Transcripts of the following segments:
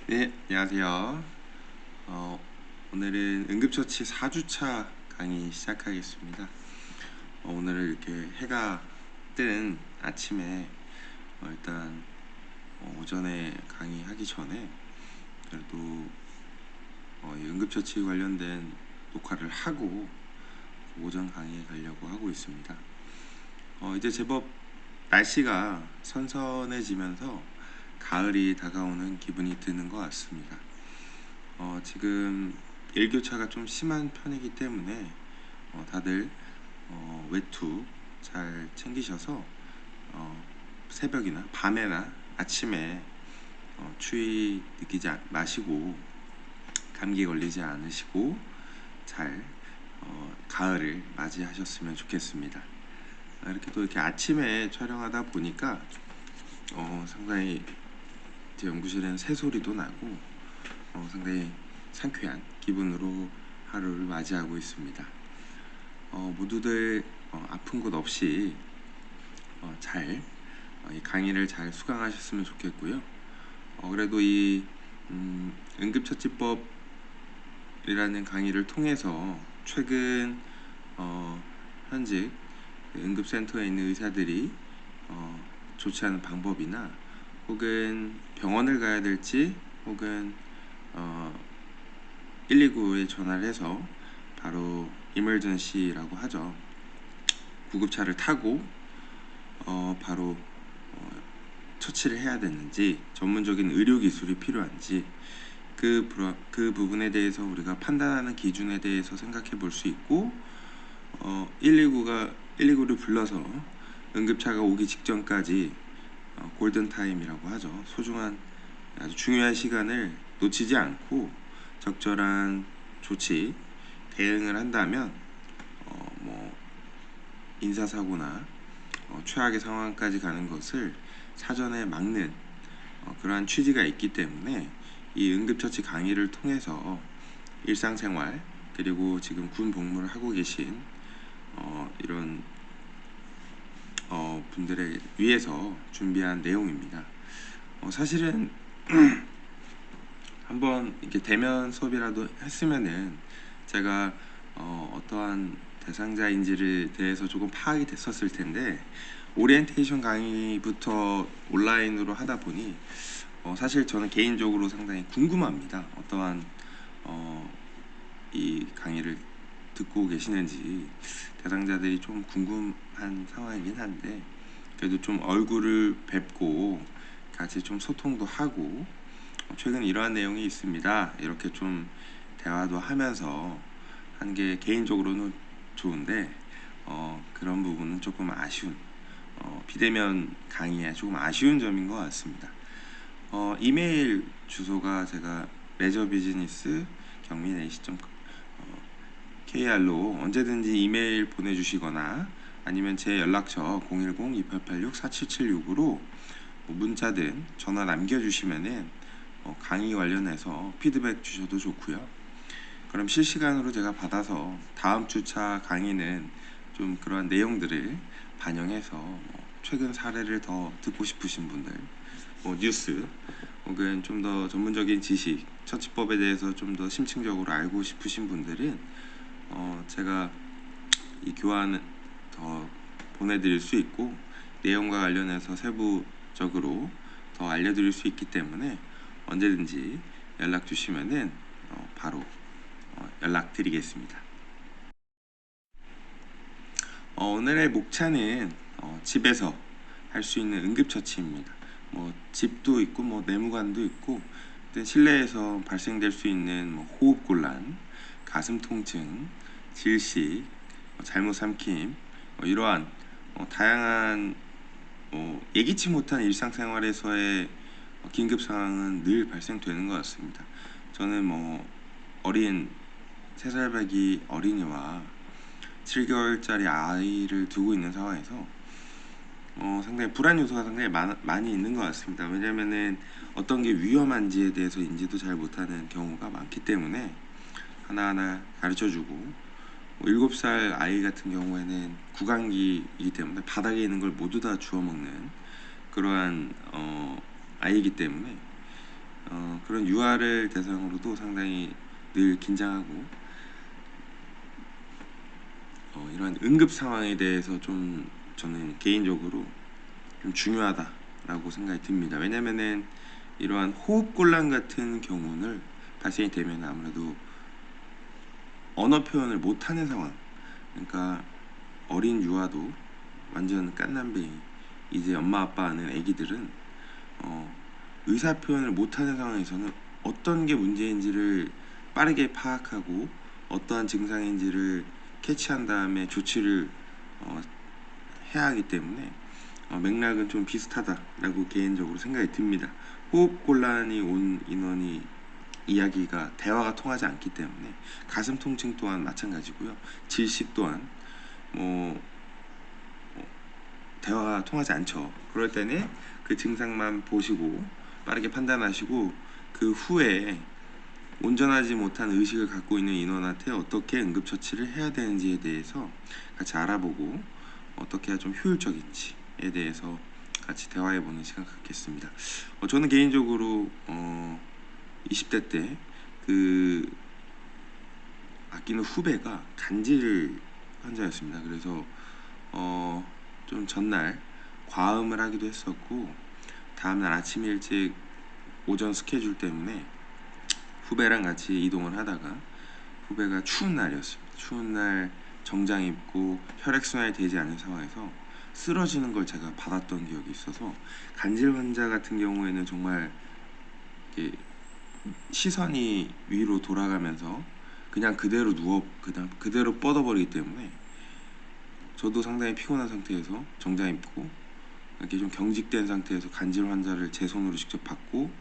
네, 안녕하세요. 어, 오늘은 응급처치 4주차 강의 시작하겠습니다. 오늘은 이렇게 해가 뜬 아침에 일단 오전에 강의하기 전에 그래도 이 응급처치 관련된 녹화를 하고 오전 강의에 가려고 하고 있습니다. 이제 제법 날씨가 선선해지면서 가을이 다가오는 기분이 드는 것 같습니다. 지금 일교차가 좀 심한 편이기 때문에 다들 외투 잘 챙기셔서 새벽이나 밤에나 아침에 추위 느끼지 마시고 감기 걸리지 않으시고 잘 가을을 맞이하셨으면 좋겠습니다. 이렇게 또 이렇게 아침에 촬영하다 보니까 상당히 제 연구실에는 새소리도 나고 상당히 상쾌한 기분으로 하루를 맞이하고 있습니다. 모두들 아픈 곳 없이 잘 이 강의를 잘 수강하셨으면 좋겠고요. 그래도 이 응급처치법이라는 강의를 통해서 최근 현직 응급센터에 있는 의사들이 조치하는 방법이나 혹은 병원을 가야 될지 혹은 119에 전화를 해서 바로 이멀전시라고 하죠. 구급차를 타고 바로 처치를 해야 되는지 전문적인 의료 기술이 필요한지 그 부분에 대해서 우리가 판단하는 기준에 대해서 생각해 볼 수 있고 119를 불러서 응급차가 오기 직전까지 골든타임이라고 하죠. 소중한 아주 중요한 시간을 놓치지 않고 적절한 조치 대응을 한다면 뭐 인사사고나 최악의 상황까지 가는 것을 사전에 막는 그러한 취지가 있기 때문에 이 응급처치 강의를 통해서 일상생활 그리고 지금 군 복무를 하고 계신 이런 분들에 위해서 준비한 내용입니다. 사실은 한번 이렇게 대면 수업이라도 했으면은 제가 어떠한 대상자인지를 대해서 조금 파악이 됐었을 텐데 오리엔테이션 강의부터 온라인으로 하다 보니 사실 저는 개인적으로 상당히 궁금합니다. 어떠한 이 강의를 듣고 계시는지 대상자들이 좀 궁금한 상황이긴 한데 그래도 좀 얼굴을 뵙고 같이 좀 소통도 하고 최근 이러한 내용이 있습니다. 이렇게 좀 대화도 하면서 한 게 개인적으로는 좋은데 그런 부분은 조금 아쉬운 비대면 강의에 조금 아쉬운 점인 것 같습니다. 이메일 주소가 제가 레저비즈니스 경민 ac.kr로 언제든지 이메일 보내주시거나 아니면 제 연락처 010-2886-4776으로 문자든 전화 남겨주시면은 강의 관련해서 피드백 주셔도 좋고요. 그럼 실시간으로 제가 받아서 다음 주차 강의는 좀 그러한 내용들을 반영해서 최근 사례를 더 듣고 싶으신 분들 뉴스 혹은 좀 더 전문적인 지식 처치법에 대해서 좀 더 심층적으로 알고 싶으신 분들은 제가 이 교환을 더 보내드릴 수 있고 내용과 관련해서 세부적으로 더 알려드릴 수 있기 때문에 언제든지 연락 주시면은 바로 연락드리겠습니다. 오늘의 목차는 집에서 할 수 있는 응급처치입니다. 집도 있고 내무관도 있고 실내에서 발생될 수 있는 호흡곤란, 가슴 통증, 질식, 잘못 삼킴 이러한 다양한 예기치 못한 일상생활에서의 긴급 상황은 늘 발생되는 것 같습니다. 저는 어린 3살배기 어린이와 7개월짜리 아이를 두고 있는 상황에서 상당히 불안 요소가 상당히 많이 있는 것 같습니다. 왜냐면은 어떤 게 위험한지에 대해서 인지도 잘 못하는 경우가 많기 때문에 하나하나 가르쳐주고 7살 아이 같은 경우에는 구강기이기 때문에 바닥에 있는 걸 모두 다 주워 먹는 그러한 아이이기 때문에 그런 유아를 대상으로도 상당히 늘 긴장하고 이러한 응급 상황에 대해서 좀 저는 개인적으로 좀 중요하다라고 생각이 듭니다. 왜냐면은 이러한 호흡곤란 같은 경우는 발생이 되면 아무래도 언어 표현을 못하는 상황, 그러니까 어린 유아도 완전 깐난뱅이, 이제 엄마 아빠 아는 애기들은 의사 표현을 못하는 상황에서는 어떤 게 문제인지를 빠르게 파악하고 어떠한 증상인지를 캐치한 다음에 조치를 해야 하기 때문에 맥락은 좀 비슷하다라고 개인적으로 생각이 듭니다. 호흡곤란이 온 인원이 이야기가 대화가 통하지 않기 때문에 가슴 통증 또한 마찬가지고요. 질식 또한 뭐 대화가 통하지 않죠. 그럴 때는 그 증상만 보시고 빠르게 판단하시고 그 후에 온전하지 못한 의식을 갖고 있는 인원한테 어떻게 응급처치를 해야 되는지에 대해서 같이 알아보고 어떻게 해야 좀 효율적인지에 대해서 같이 대화해보는 시간 갖겠습니다. 저는 개인적으로 20대 때 그 아끼는 후배가 간질 환자였습니다. 그래서 좀 전날 과음을 하기도 했었고 다음날 아침 일찍 오전 스케줄 때문에 후배랑 같이 이동을 하다가 후배가 추운 날이었습니다. 추운 날 정장 입고 혈액순환이 되지 않은 상황에서 쓰러지는 걸 제가 받았던 기억이 있어서 간질 환자 같은 경우에는 정말 시선이 위로 돌아가면서 그냥 그대로 그냥 그대로 뻗어버리기 때문에 저도 상당히 피곤한 상태에서 정장 입고 이렇게 좀 경직된 상태에서 간질 환자를 제 손으로 직접 받고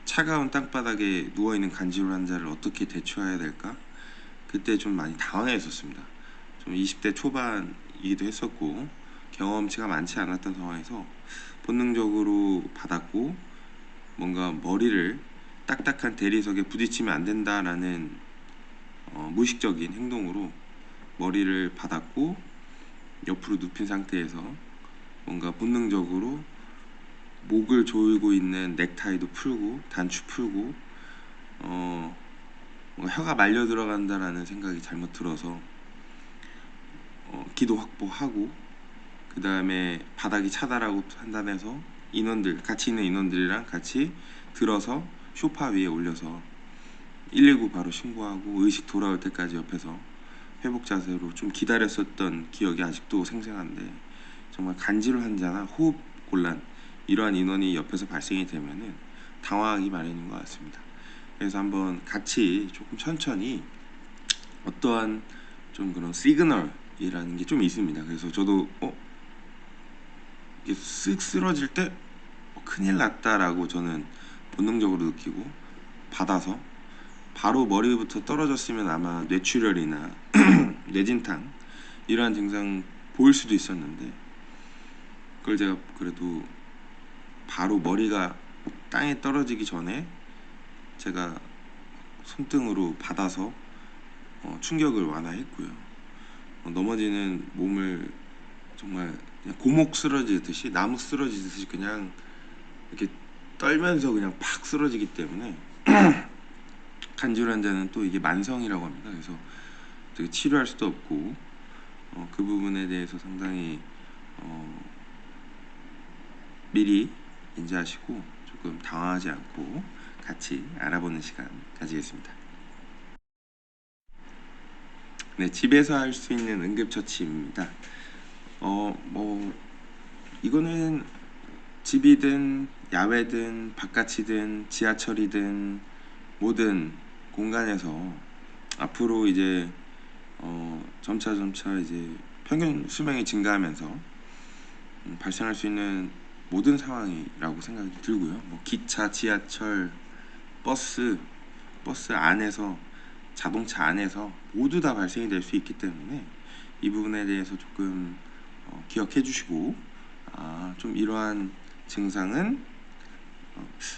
차가운 땅바닥에 누워있는 간질 환자를 어떻게 대처해야 될까? 그때 좀 많이 당황했었습니다. 좀 20대 초반이기도 했었고 경험치가 많지 않았던 상황에서 본능적으로 받았고 뭔가 머리를 딱딱한 대리석에 부딪히면 안 된다라는 무의식적인 행동으로 머리를 받았고 옆으로 눕힌 상태에서 뭔가 본능적으로 목을 조이고 있는 넥타이도 풀고 단추 풀고 뭔가 혀가 말려 들어간다라는 생각이 잘못 들어서 기도 확보하고 그 다음에 바닥이 차다라고 판단해서 인원들 같이 있는 인원들이랑 같이 들어서 소파 위에 올려서 119 바로 신고하고 의식 돌아올 때까지 옆에서 회복 자세로 좀 기다렸었던 기억이 아직도 생생한데 정말 간질 환자나 호흡 곤란 이러한 인원이 옆에서 발생이 되면은 당황하기 마련인 것 같습니다. 그래서 한번 같이 조금 천천히 어떠한 좀 그런 시그널이라는 게 좀 있습니다. 그래서 저도 이게 쓱 쓰러질 때 큰일 났다라고 저는 본능적으로 느끼고 받아서 바로 머리부터 떨어졌으면 아마 뇌출혈이나 뇌진탕 이러한 증상 보일 수도 있었는데 그걸 제가 그래도 바로 머리가 땅에 떨어지기 전에 제가 손등으로 받아서 충격을 완화했고요. 넘어지는 몸을 정말 그냥 고목 쓰러지듯이 나무 쓰러지듯이 그냥 이렇게 떨면서 그냥 팍 쓰러지기 때문에 간질 환자는 또 이게 만성이라고 합니다. 그래서 되게 치료할 수도 없고 그 부분에 대해서 상당히 미리 인지하시고 조금 당황하지 않고 같이 알아보는 시간 가지겠습니다. 네, 집에서 할 수 있는 응급처치입니다. 이거는 집이든 야외든 바깥이든 지하철이든 모든 공간에서 앞으로 이제 점차 이제 평균 수명이 증가하면서 발생할 수 있는 모든 상황이라고 생각이 들고요. 뭐 기차, 지하철, 버스 안에서 자동차 안에서 모두 다 발생이 될 수 있기 때문에 이 부분에 대해서 조금 기억해 주시고 좀 이러한 증상은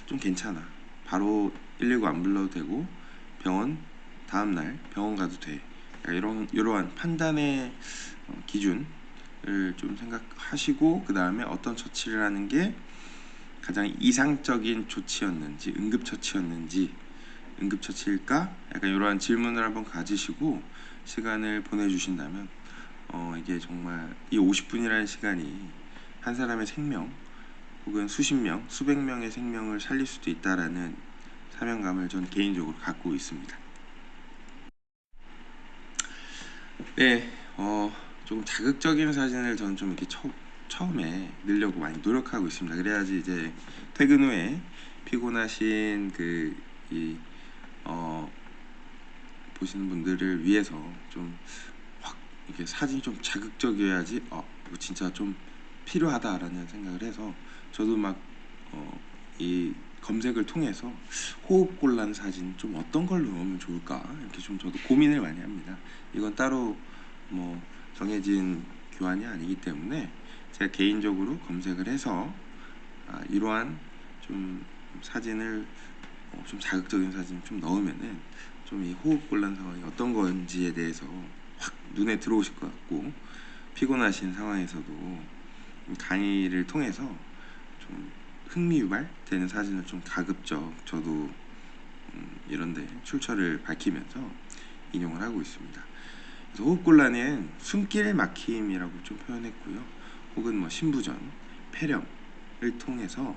좀 괜찮아. 바로 119 안 불러도 되고 병원 다음날 병원 가도 돼. 이러한 판단의 기준을 좀 생각하시고 그 다음에 어떤 처치를 하는 게 가장 이상적인 조치였는지, 응급처치였는지, 응급처치일까? 약간 이러한 질문을 한번 가지시고 시간을 보내주신다면 이게 정말 이 50분이라는 시간이 한 사람의 생명 혹은 수십 명, 수백 명의 생명을 살릴 수도 있다라는 사명감을 전 개인적으로 갖고 있습니다. 네, 조금 자극적인 사진을 저는 좀 이렇게 처음에 넣으려고 많이 노력하고 있습니다. 그래야지 이제 퇴근 후에 피곤하신 보시는 분들을 위해서 좀 확 이렇게 사진이 좀 자극적이어야지 이거 진짜 좀 필요하다라는 생각을 해서 저도 막 이 검색을 통해서 호흡곤란 사진 좀 어떤 걸 넣으면 좋을까 이렇게 좀 저도 고민을 많이 합니다. 이건 따로 뭐 정해진 교환이 아니기 때문에 제가 개인적으로 검색을 해서 이러한 좀 사진을 좀 자극적인 사진 좀 넣으면은 좀 이 호흡곤란 상황이 어떤 건지에 대해서 확 눈에 들어오실 것 같고, 피곤하신 상황에서도 강의를 통해서 좀 흥미유발되는 사진을 좀 가급적 저도 이런데 출처를 밝히면서 인용을 하고 있습니다. 그래서 호흡곤란은 숨길 막힘이라고 좀 표현했고요. 혹은 뭐 신부전, 폐렴을 통해서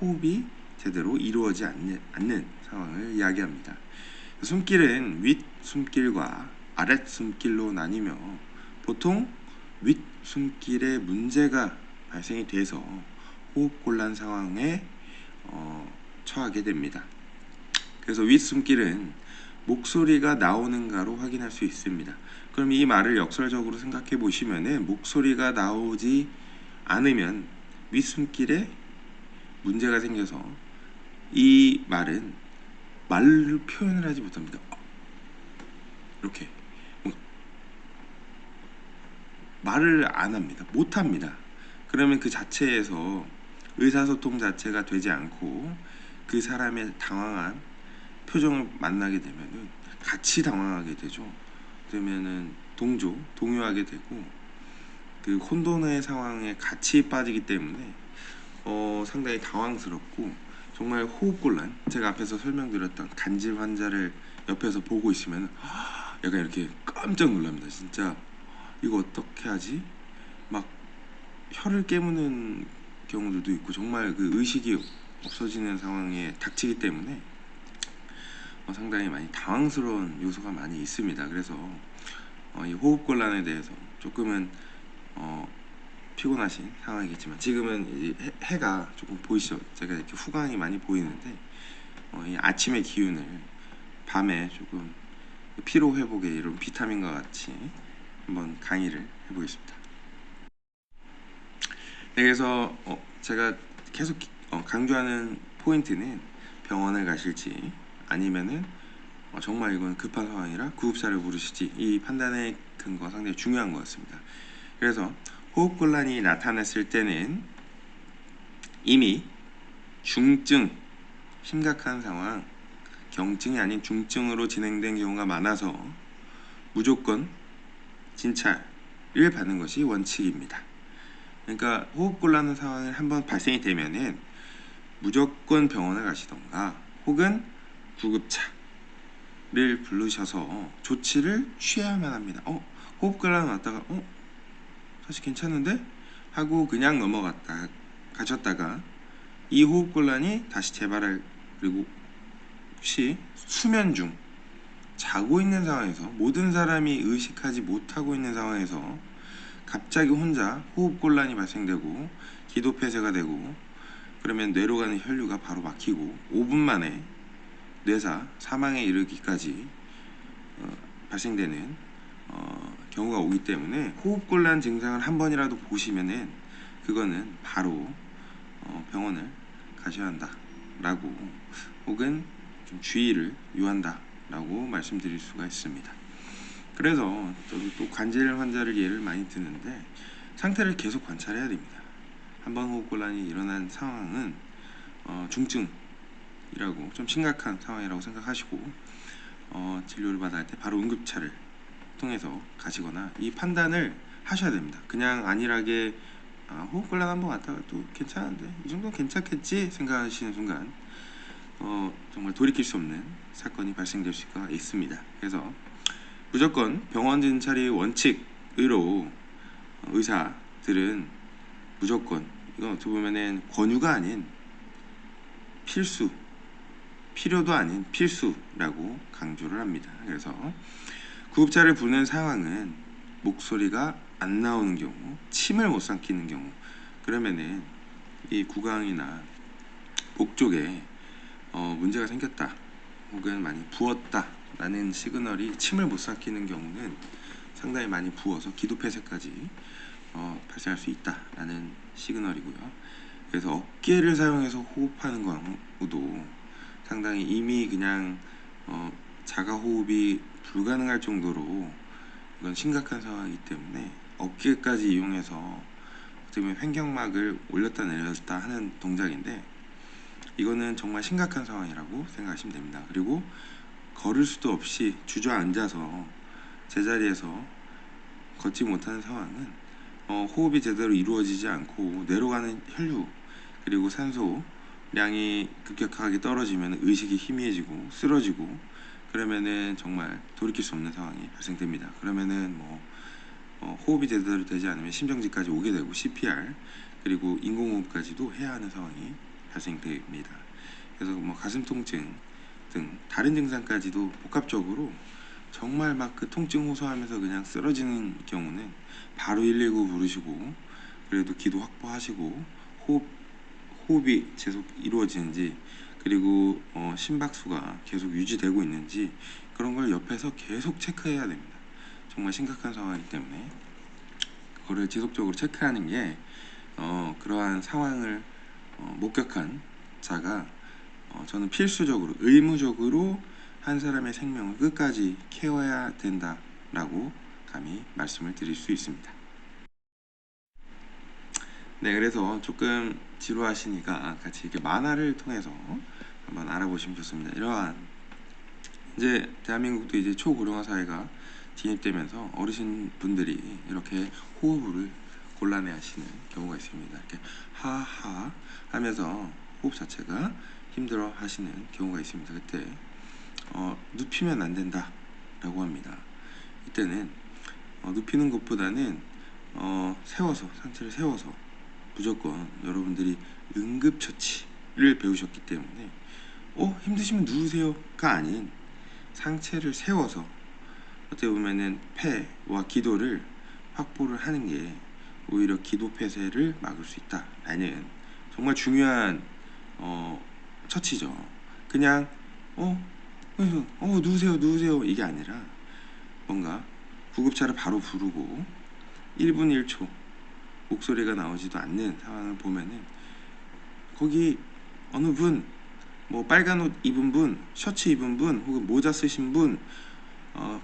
호흡이 제대로 이루어지지 않는 상황을 이야기합니다. 숨길은 윗 숨길과 아랫 숨길로 나뉘며 보통 윗 숨길에 문제가 발생이 돼서 호흡곤란 상황에 처하게 됩니다. 그래서 윗 숨길은 목소리가 나오는가로 확인할 수 있습니다. 그럼 이 말을 역설적으로 생각해 보시면은 목소리가 나오지 않으면 윗 숨길에 문제가 생겨서 이 말은 말로 표현을 하지 못합니다. 이렇게 말을 안 합니다. 못 합니다. 그러면 그 자체에서 의사소통 자체가 되지 않고 그 사람의 당황한 표정을 만나게 되면은 같이 당황하게 되죠. 그러면은 동요하게 되고 그 혼돈의 상황에 같이 빠지기 때문에 상당히 당황스럽고, 정말 호흡곤란, 제가 앞에서 설명드렸던 간질 환자를 옆에서 보고 있으면 약간 이렇게 깜짝 놀랍니다. 진짜 이거 어떻게 하지? 막 혀를 깨무는 경우들도 있고 정말 그 의식이 없어지는 상황에 닥치기 때문에 상당히 많이 당황스러운 요소가 많이 있습니다. 그래서 이 호흡곤란에 대해서 조금은 피곤하신 상황이겠지만, 지금은 해가 조금 보이시죠? 제가 이렇게 후광이 많이 보이는데 이 아침의 기운을 밤에 조금 피로 회복에 이런 비타민과 같이 한번 강의를 해보겠습니다. 네, 그래서 제가 계속 강조하는 포인트는 병원을 가실지 아니면은 정말 이건 급한 상황이라 구급차를 부르실지, 이 판단의 근거가 상당히 중요한 것 같습니다. 그래서 호흡곤란이 나타났을 때는 이미 중증, 심각한 상황, 경증이 아닌 중증으로 진행된 경우가 많아서 무조건 진찰을 받는 것이 원칙입니다. 그러니까 호흡곤란 상황이 한번 발생이 되면은 무조건 병원을 가시던가 혹은 구급차를 부르셔서 조치를 취해야만 합니다. 호흡곤란 왔다가 사실 괜찮은데? 하고 그냥 가셨다가 이 호흡곤란이 다시 재발할, 그리고 혹시 수면 중 자고 있는 상황에서, 모든 사람이 의식하지 못하고 있는 상황에서 갑자기 혼자 호흡곤란이 발생되고 기도폐쇄가 되고, 그러면 뇌로 가는 혈류가 바로 막히고 5분 만에 뇌사 사망에 이르기까지 발생되는 경우가 오기 때문에 호흡곤란 증상을 한 번이라도 보시면은 그거는 바로 병원을 가셔야 한다라고, 혹은 좀 주의를 요한다라고 말씀드릴 수가 있습니다. 그래서 저도 또 관절 환자를 예를 많이 드는데 상태를 계속 관찰해야 됩니다. 한번 호흡곤란이 일어난 상황은 중증이라고, 좀 심각한 상황이라고 생각하시고 진료를 받아야 할 때 바로 응급차를 통해서 가시거나 이 판단을 하셔야 됩니다. 그냥 안일하게 호흡곤란 한번 왔다가 또 괜찮은데 이 정도는 괜찮겠지 생각하시는 순간 정말 돌이킬 수 없는 사건이 발생될 수가 있습니다. 그래서 무조건 병원 진찰이 원칙으로 의사들은 무조건, 이건 어떻게 보면은 권유가 아닌 필수, 필요도 아닌 필수라고 강조를 합니다. 그래서 구급차를 부르는 상황은 목소리가 안 나오는 경우, 침을 못 삼키는 경우, 그러면은 이 구강이나 목 쪽에 문제가 생겼다, 혹은 많이 부었다 라는 시그널이, 침을 못 삼키는 경우는 상당히 많이 부어서 기도폐쇄까지 발생할 수 있다라는 시그널이고요. 그래서 어깨를 사용해서 호흡하는 경우도 상당히 이미 그냥 자가 호흡이 불가능할 정도로 이건 심각한 상황이기 때문에 어깨까지 이용해서 어떻게 보면 횡격막을 올렸다 내렸다 하는 동작인데, 이거는 정말 심각한 상황이라고 생각하시면 됩니다. 그리고 걸을 수도 없이 주저앉아서 제자리에서 걷지 못하는 상황은 호흡이 제대로 이루어지지 않고 내려가는 혈류 그리고 산소량이 급격하게 떨어지면 의식이 희미해지고 쓰러지고, 그러면은 정말 돌이킬 수 없는 상황이 발생됩니다. 그러면은 호흡이 제대로 되지 않으면 심정지까지 오게 되고 CPR 그리고 인공호흡까지도 해야 하는 상황이 발생됩니다. 그래서 가슴 통증 등 다른 증상까지도 복합적으로 정말 막 그 통증 호소하면서 그냥 쓰러지는 경우는 바로 119 부르시고, 그래도 기도 확보하시고 호흡이 계속 이루어지는지, 그리고 심박수가 계속 유지되고 있는지, 그런 걸 옆에서 계속 체크해야 됩니다. 정말 심각한 상황이기 때문에 그거를 지속적으로 체크하는 게 그러한 상황을 목격한 자가 저는 필수적으로, 의무적으로 한 사람의 생명을 끝까지 케어해야 된다라고 감히 말씀을 드릴 수 있습니다. 네, 그래서 조금 지루하시니까 같이 이렇게 만화를 통해서 한번 알아보시면 좋습니다. 이러한 이제 대한민국도 이제 초고령화 사회가 진입되면서 어르신분들이 이렇게 호흡을 곤란해하시는 경우가 있습니다. 이렇게 하하 하면서 호흡 자체가 힘들어 하시는 경우가 있습니다. 그때 눕히면 안 된다 라고 합니다. 이때는 눕히는 것보다는 세워서, 상체를 세워서, 무조건 여러분들이 응급처치를 배우셨기 때문에 힘드시면 누우세요가 아닌 상체를 세워서 어떻게 보면은 폐와 기도를 확보를 하는 게 오히려 기도 폐쇄를 막을 수 있다라는 정말 중요한 처치죠. 그냥 누우세요 이게 아니라 뭔가 구급차를 바로 부르고 1분 1초 목소리가 나오지도 않는 상황을 보면은 거기 어느 분, 빨간 옷 입은 분, 셔츠 입은 분, 혹은 모자 쓰신 분,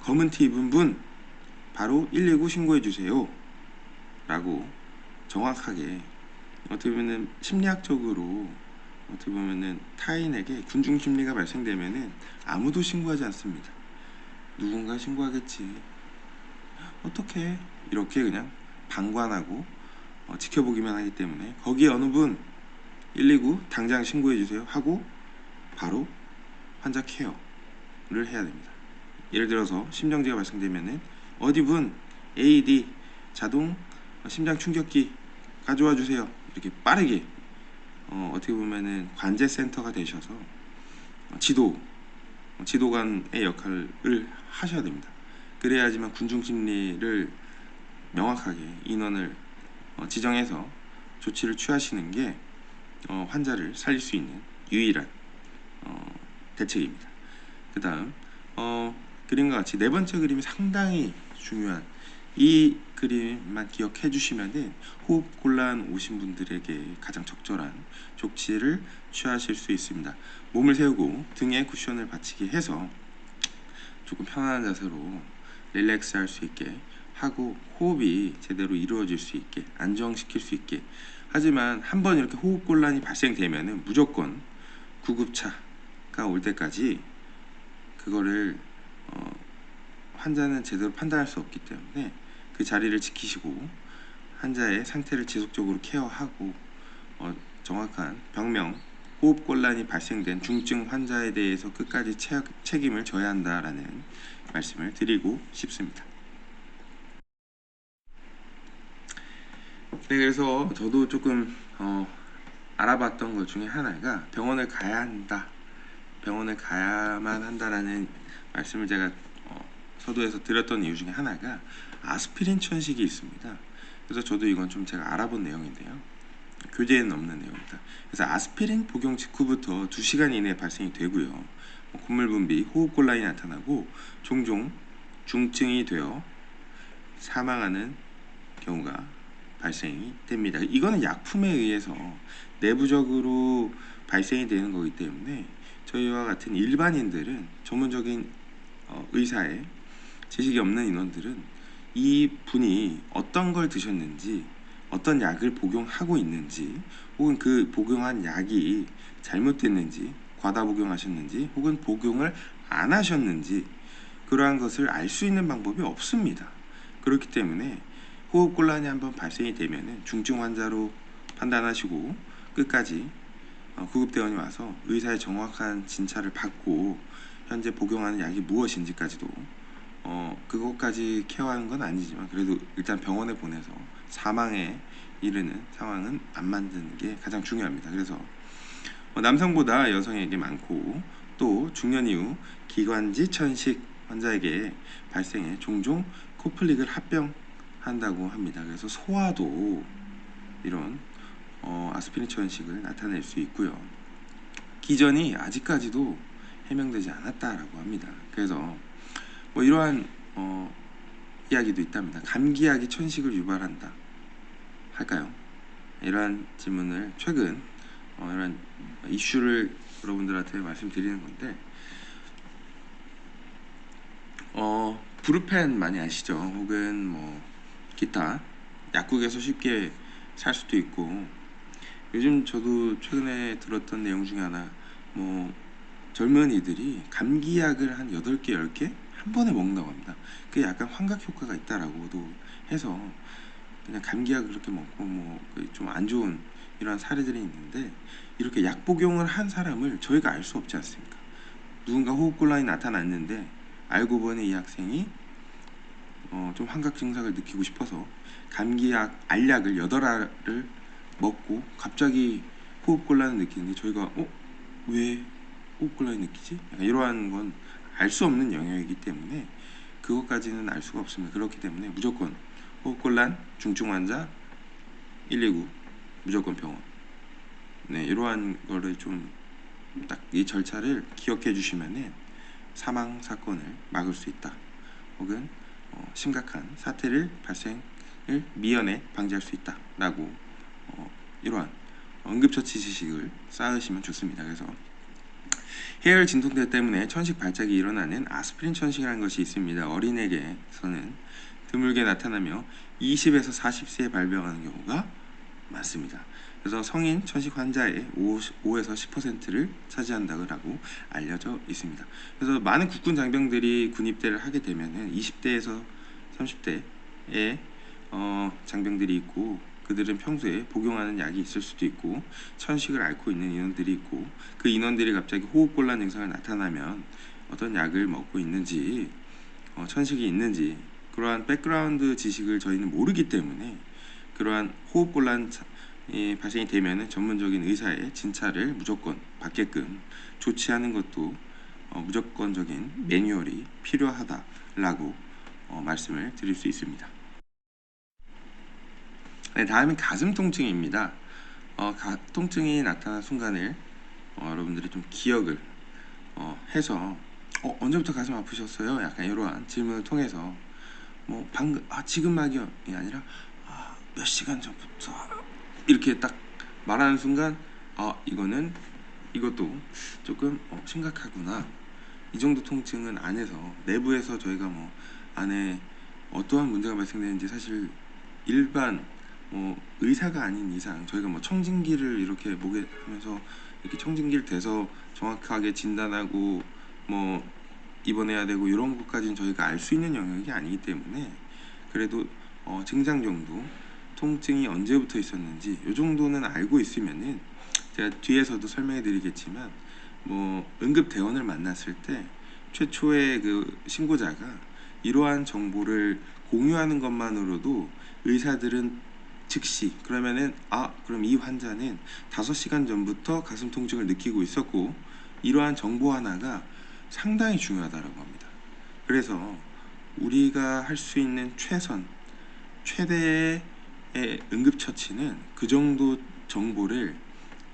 검은 티 입은 분, 바로 119 신고해 주세요 라고 정확하게, 어떻게 보면은 심리학적으로 어떻게 보면은 타인에게 군중 심리가 발생되면은 아무도 신고하지 않습니다. 누군가 신고하겠지, 어떻게, 이렇게 그냥 방관하고 지켜보기만 하기 때문에 거기에 어느 분 119 당장 신고해 주세요 하고 바로 환자 케어를 해야 됩니다. 예를 들어서 심정지가 발생되면은 어디 분 AED 자동 심장 충격기 가져와 주세요, 이렇게 빠르게 어떻게 보면은 관제센터가 되셔서 지도관의 역할을 하셔야 됩니다. 그래야지만 군중 심리를 명확하게 인원을 지정해서 조치를 취하시는 게 환자를 살릴 수 있는 유일한 대책입니다. 그 다음 그림과 같이 네 번째 그림이 상당히 중요한, 이 그림만 기억해 주시면은 호흡 곤란 오신 분들에게 가장 적절한 조치를 취하실 수 있습니다. 몸을 세우고 등에 쿠션을 받치게 해서 조금 편안한 자세로 릴렉스 할 수 있게 하고, 호흡이 제대로 이루어질 수 있게 안정시킬 수 있게. 하지만 한번 이렇게 호흡 곤란이 발생되면은 무조건 구급차가 올 때까지 그거를 환자는 제대로 판단할 수 없기 때문에 그 자리를 지키시고 환자의 상태를 지속적으로 케어하고 정확한 병명, 호흡곤란이 발생된 중증 환자에 대해서 끝까지 책임을 져야 한다라는 말씀을 드리고 싶습니다. 네, 그래서 저도 조금 알아봤던 것 중에 하나가 병원을 가야 한다, 병원을 가야만 한다라는 말씀을 제가 서두에서 드렸던 이유 중에 하나가 아스피린 천식이 있습니다. 그래서 저도 이건 좀 제가 알아본 내용인데요. 교재에는 없는 내용입니다. 그래서 아스피린 복용 직후부터 2시간 이내에 발생이 되고요. 콧물분비, 호흡곤란이 나타나고 종종 중증이 되어 사망하는 경우가 발생이 됩니다. 이거는 약품에 의해서 내부적으로 발생이 되는 거기 때문에 저희와 같은 일반인들은, 전문적인 의사의 지식이 없는 인원들은 이 분이 어떤 걸 드셨는지, 어떤 약을 복용하고 있는지, 혹은 그 복용한 약이 잘못됐는지, 과다 복용하셨는지, 혹은 복용을 안 하셨는지, 그러한 것을 알 수 있는 방법이 없습니다. 그렇기 때문에 호흡곤란이 한번 발생이 되면 중증 환자로 판단하시고 끝까지 구급대원이 와서 의사의 정확한 진찰을 받고 현재 복용하는 약이 무엇인지까지도 그것까지 케어하는 건 아니지만 그래도 일단 병원에 보내서 사망에 이르는 상황은 안 만드는 게 가장 중요합니다. 그래서 남성보다 여성에게 많고 또 중년 이후 기관지 천식 환자에게 발생해 종종 코플릭을 합병한다고 합니다. 그래서 소아도 이런 아스피린 천식을 나타낼 수 있고요. 기전이 아직까지도 해명되지 않았다라고 합니다. 그래서 이러한 이야기도 있답니다. 감기약이 천식을 유발한다 할까요? 이러한 질문을 최근 이런 이슈를 여러분들한테 말씀드리는 건데, 브루펜 많이 아시죠? 혹은 기타 약국에서 쉽게 살 수도 있고, 요즘 저도 최근에 들었던 내용 중에 하나, 젊은이들이 감기약을 한 8개, 10개 한 번에 먹는다고 합니다. 그게 약간 환각 효과가 있다라고도 해서 그냥 감기약을 그렇게 먹고 좀 안 좋은 이런 사례들이 있는데, 이렇게 약 복용을 한 사람을 저희가 알 수 없지 않습니까? 누군가 호흡곤란이 나타났는데 알고 보니 이 학생이 좀 환각 증상을 느끼고 싶어서 감기약 알약을 8알을 먹고 갑자기 호흡곤란을 느끼는데 저희가 왜 호흡곤란이 느끼지? 약간 이러한 건 알 수 없는 영역이기 때문에 그것까지는 알 수가 없습니다. 그렇기 때문에 무조건 호흡곤란, 중증 환자 119 무조건 병원. 네, 이러한 거를 좀 딱 이 절차를 기억해 주시면은 사망 사건을 막을 수 있다. 혹은 심각한 사태를 발생을 미연에 방지할 수 있다라고 이러한 응급처치 지식을 쌓으시면 좋습니다. 그래서 해열 진통제 때문에 천식 발작이 일어나는 아스피린 천식이라는 것이 있습니다. 어린에게서는 드물게 나타나며 20에서 40세에 발병하는 경우가 많습니다. 그래서 성인 천식 환자의 5에서 10%를 차지한다고 알려져 있습니다. 그래서 많은 국군 장병들이 군입대를 하게 되면은 20대에서 30대에 장병들이 있고, 그들은 평소에 복용하는 약이 있을 수도 있고 천식을 앓고 있는 인원들이 있고, 그 인원들이 갑자기 호흡곤란 증상을 나타나면 어떤 약을 먹고 있는지 천식이 있는지 그러한 백그라운드 지식을 저희는 모르기 때문에 그러한 호흡곤란 발생이 되면 전문적인 의사의 진찰을 무조건 받게끔 조치하는 것도 무조건적인 매뉴얼이 필요하다라고 말씀을 드릴 수 있습니다. 네, 다음은 가슴 통증입니다. 통증이 나타난 순간을 여러분들이 좀 기억을 해서 언제부터 가슴 아프셨어요? 약간 이러한 질문을 통해서 방금 지금 막이요 이 아니라 몇 시간 전부터 이렇게 딱 말하는 순간 이것도 조금 심각하구나. 이 정도 통증은 안에서 내부에서 저희가 안에 어떠한 문제가 발생되는지 사실 일반 의사가 아닌 이상 저희가 청진기를 이렇게 목에 하면서 이렇게 청진기를 대서 정확하게 진단하고 입원해야 되고 이런 것까지는 저희가 알 수 있는 영역이 아니기 때문에 그래도 증상 정도 통증이 언제부터 있었는지 이 정도는 알고 있으면은 제가 뒤에서도 설명해 드리겠지만 뭐 응급 대원을 만났을 때 최초의 그 신고자가 이러한 정보를 공유하는 것만으로도 의사들은 즉시 그러면은 그럼 이 환자는 5시간 전부터 가슴 통증을 느끼고 있었고 이러한 정보 하나가 상당히 중요하다고 합니다. 그래서 우리가 할 수 있는 최대의 응급처치는 그 정도 정보를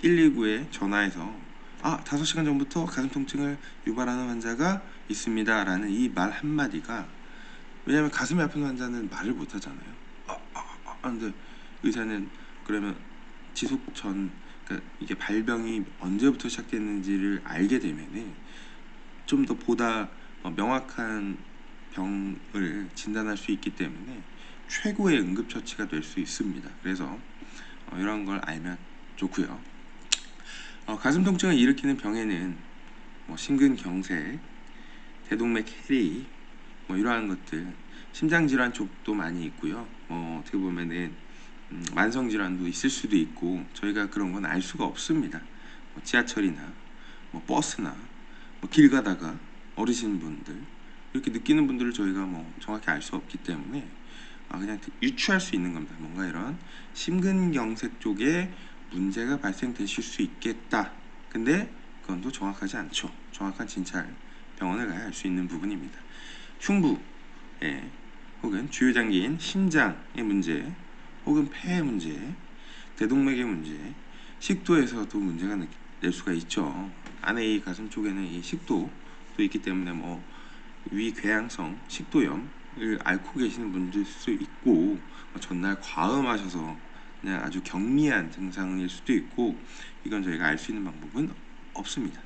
119에 전화해서 5시간 전부터 가슴 통증을 유발하는 환자가 있습니다 라는 이 말 한마디가, 왜냐하면 가슴이 아픈 환자는 말을 못 하잖아요. 근데 의사는 그러면 지속 전, 그러니까 이게 발병이 언제부터 시작됐는지를 알게 되면은 좀 더 보다 명확한 병을 진단할 수 있기 때문에 최고의 응급처치가 될 수 있습니다. 그래서 이런 걸 알면 좋고요. 가슴 통증을 일으키는 병에는 심근경색, 대동맥 해리, 이러한 것들, 심장질환 쪽도 많이 있고요. 어떻게 보면은 만성질환도 있을 수도 있고 저희가 그런 건 알 수가 없습니다. 지하철이나 버스나 길 가다가 어르신분들 이렇게 느끼는 분들을 저희가 정확히 알 수 없기 때문에 그냥 유추할 수 있는 겁니다. 뭔가 이런 심근경색 쪽에 문제가 발생되실 수 있겠다. 근데 그건 또 정확하지 않죠. 정확한 진찰 병원을 가야 알 수 있는 부분입니다. 흉부, 혹은 주요 장기인 심장의 문제, 혹은 폐의 문제, 대동맥의 문제, 식도에서도 문제가 낼 수가 있죠. 안에 이 가슴 쪽에는 이 식도도 있기 때문에 위궤양성 식도염을 앓고 계시는 분들 수도 있고, 전날 과음하셔서 그냥 아주 경미한 증상일 수도 있고, 이건 저희가 알 수 있는 방법은 없습니다.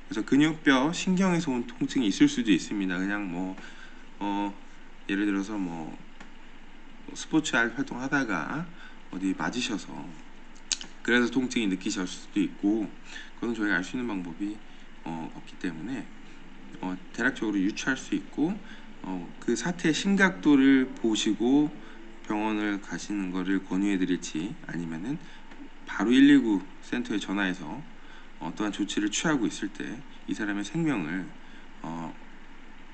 그래서 근육뼈, 신경에서 온 통증이 있을 수도 있습니다. 그냥 예를 들어서 스포츠 활동하다가 어디 맞으셔서 그래서 통증이 느끼실 수도 있고, 그건 저희가 알 수 있는 방법이 없기 때문에 대략적으로 유추할 수 있고, 그 사태의 심각도를 보시고 병원을 가시는 것을 권유해 드릴지, 아니면은 바로 119 센터에 전화해서 어떠한 조치를 취하고 있을 때 이 사람의 생명을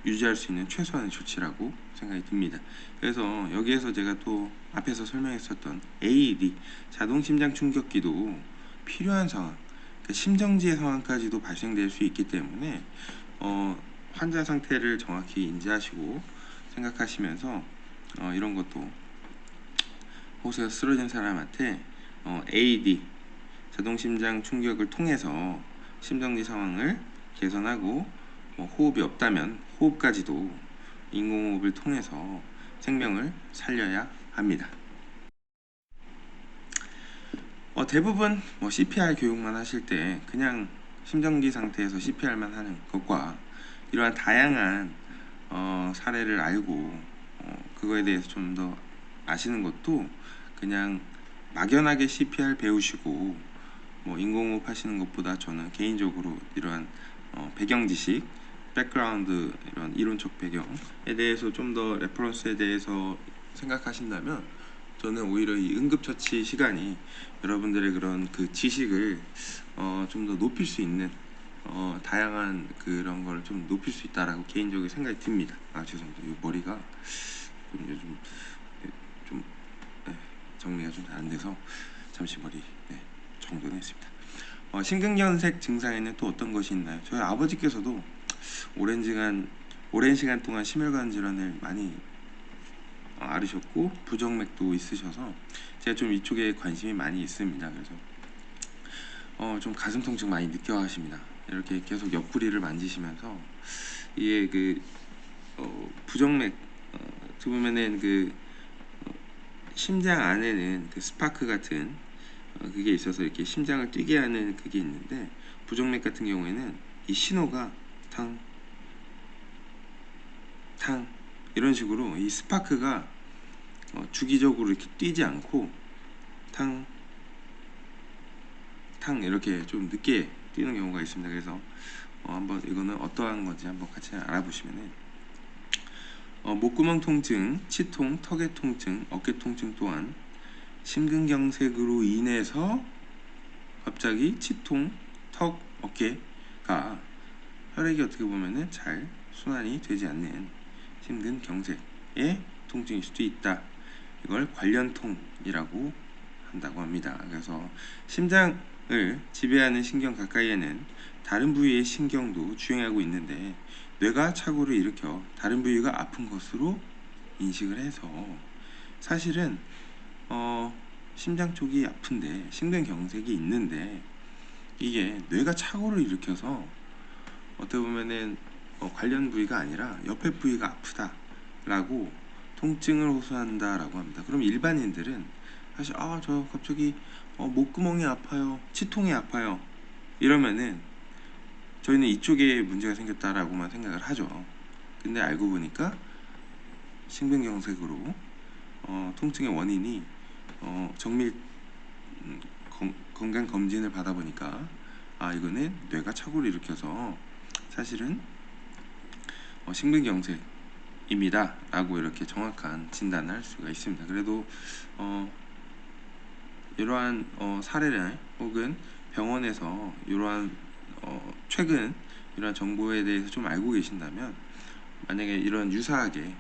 유지할 수 있는 최소한의 조치라고 생각이 듭니다. 그래서 여기에서 제가 또 앞에서 설명했었던 AED, 자동심장 충격기도 필요한 상황, 그러니까 심정지의 상황까지도 발생될 수 있기 때문에 환자 상태를 정확히 인지하시고 생각하시면서 이런 것도 호수에 쓰러진 사람한테 AED, 자동심장 충격을 통해서 심정지 상황을 개선하고, 호흡이 없다면 호흡까지도 인공호흡을 통해서 생명을 살려야 합니다. 대부분 CPR 교육만 하실 때 그냥 심정지 상태에서 CPR만 하는 것과 이러한 다양한 사례를 알고 그거에 대해서 좀 더 아시는 것도, 그냥 막연하게 CPR 배우시고 인공호흡 하시는 것보다 저는 개인적으로 이러한 배경 지식, 백그라운드, 이런 이론적 배경에 대해서 좀 더 레퍼런스에 대해서 생각하신다면, 저는 오히려 이 응급처치 시간이 여러분들의 그런 그 지식을 좀 더 높일 수 있는, 다양한 그런 걸 좀 높일 수 있다라고 개인적으로 생각이 듭니다. 죄송합니다. 이 머리가 좀 요즘 좀 정리가 좀 잘 안 돼서 잠시 머리 정돈했습니다. 심근경색 증상에는 또 어떤 것이 있나요? 저희 아버지께서도 오랜 시간 동안 심혈관 질환을 많이 앓으셨고 부정맥도 있으셔서 제가 좀 이쪽에 관심이 많이 있습니다. 그래서 좀 가슴 통증 많이 느껴하십니다. 이렇게 계속 옆구리를 만지시면서 이게 부정맥 보면은 심장 안에는 스파크 같은 그게 있어서 이렇게 심장을 뛰게 하는 그게 있는데, 부정맥 같은 경우에는 이 신호가 탕 이런 식으로 이 스파크가 주기적으로 이렇게 뛰지 않고 탕 이렇게 좀 늦게 뛰는 경우가 있습니다. 그래서 한번 이거는 어떠한 건지 한번 같이 알아보시면은 목구멍 통증, 치통, 턱의 통증, 어깨 통증 또한 심근경색으로 인해서 갑자기 치통, 턱, 어깨가 혈액이 어떻게 보면은 잘 순환이 되지 않는 심근경색의 통증일 수도 있다. 이걸 관련통이라고 한다고 합니다. 그래서 심장을 지배하는 신경 가까이에는 다른 부위의 신경도 주행하고 있는데 뇌가 착오를 일으켜 다른 부위가 아픈 것으로 인식을 해서 사실은 심장 쪽이 아픈데 심근경색이 있는데 이게 뇌가 착오를 일으켜서 어떻게 보면은 관련 부위가 아니라 옆에 부위가 아프다라고 통증을 호소한다라고 합니다. 그럼 일반인들은 사실 저 갑자기 목구멍이 아파요, 치통이 아파요 이러면은 저희는 이쪽에 문제가 생겼다라고만 생각을 하죠. 근데 알고 보니까 심근경색으로 통증의 원인이 정밀 건강 검진을 받아보니까 이거는 뇌가 착오를 일으켜서 사실은 심근경색입니다 라고 이렇게 정확한 진단을 할 수가 있습니다. 그래도 이러한 사례를 혹은 병원에서 이러한 최근 이러한 정보에 대해서 좀 알고 계신다면 만약에 이런 유사하게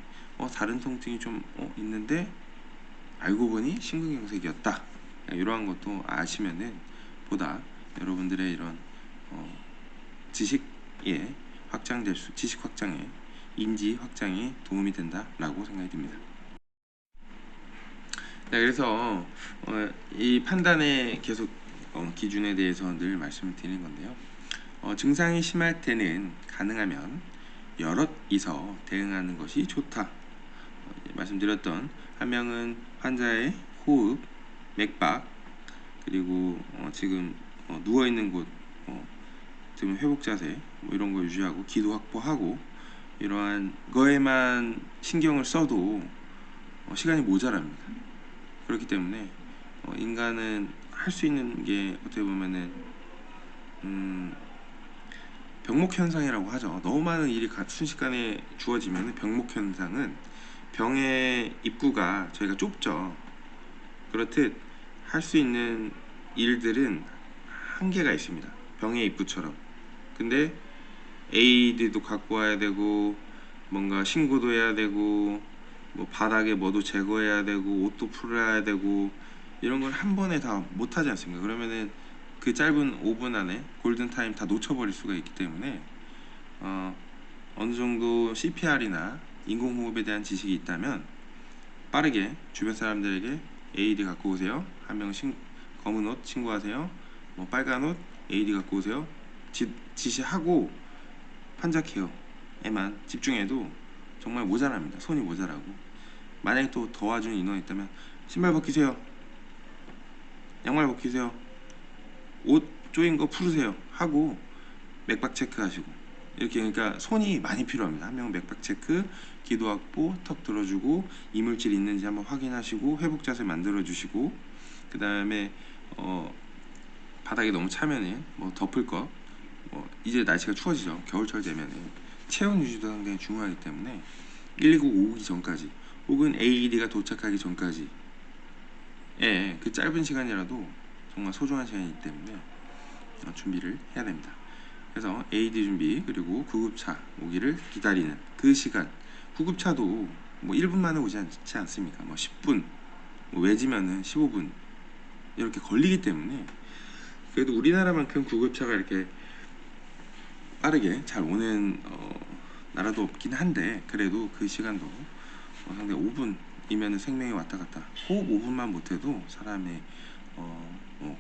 다른 통증이 좀 있는데 알고 보니 심근경색이었다 이러한 것도 아시면은 보다 여러분들의 이런 지식에 지식 확장에 인지 확장에 도움이 된다라고 생각이 듭니다. 네, 그래서 이 판단의 계속 기준에 대해서 늘 말씀을 드리는 건데요. 증상이 심할 때는 가능하면 여럿이서 대응하는 것이 좋다. 말씀드렸던 한 명은 환자의 호흡, 맥박, 그리고 지금 누워 있는 곳, 지금 회복 자세 이런 거 유지하고 기도 확보하고 이러한 거에만 신경을 써도 시간이 모자랍니다. 그렇기 때문에 인간은 할 수 있는 게 어떻게 보면은 병목 현상이라고 하죠. 너무 많은 일이 순식간에 주어지면 병목 현상은 병의 입구가 저희가 좁죠. 그렇듯 할 수 있는 일들은 한계가 있습니다. 병의 입구처럼. 근데 AED도 갖고 와야 되고 뭔가 신고도 해야 되고 뭐 바닥에 뭐도 제거해야 되고 옷도 풀어야 되고 이런 걸 한 번에 다 못하지 않습니까? 그러면은 그 짧은 5분 안에 골든타임 다 놓쳐버릴 수가 있기 때문에 어느 정도 CPR이나 인공호흡에 대한 지식이 있다면 빠르게 주변 사람들에게 AED 갖고 오세요. 한 명 검은 옷 신고하세요. 뭐 빨간 옷 AED 갖고 오세요. 지시하고 환자 케어에만 집중해도 정말 모자랍니다. 손이 모자라고. 만약에 또 도와주는 인원이 있다면 신발 벗기세요. 양말 벗기세요. 옷 조인 거 풀으세요. 하고 맥박 체크하시고 이렇게 그러니까 손이 많이 필요합니다. 한 명은 맥박 체크, 기도 확보, 턱 들어주고 이물질 있는지 한번 확인하시고 회복 자세 만들어 주시고 그 다음에 바닥이 너무 차면은 뭐 덮을 거 이제 날씨가 추워지죠. 겨울철 되면은 체온 유지도 상당히 중요하기 때문에 119 오기 전까지 혹은 AED가 도착하기 전까지 그 짧은 시간이라도 정말 소중한 시간이기 때문에 준비를 해야 됩니다. 그래서 AED 준비 그리고 구급차 오기를 기다리는 그 시간 구급차도 뭐 1분 만에 오지 않지 않습니까? 뭐 10분 외지면은 15분 이렇게 걸리기 때문에 그래도 우리나라만큼 구급차가 이렇게 빠르게 잘 오는 나라도 없긴 한데 그래도 그 시간도 상당히 5분이면 생명이 왔다 갔다 호흡 5분만 못해도 사람의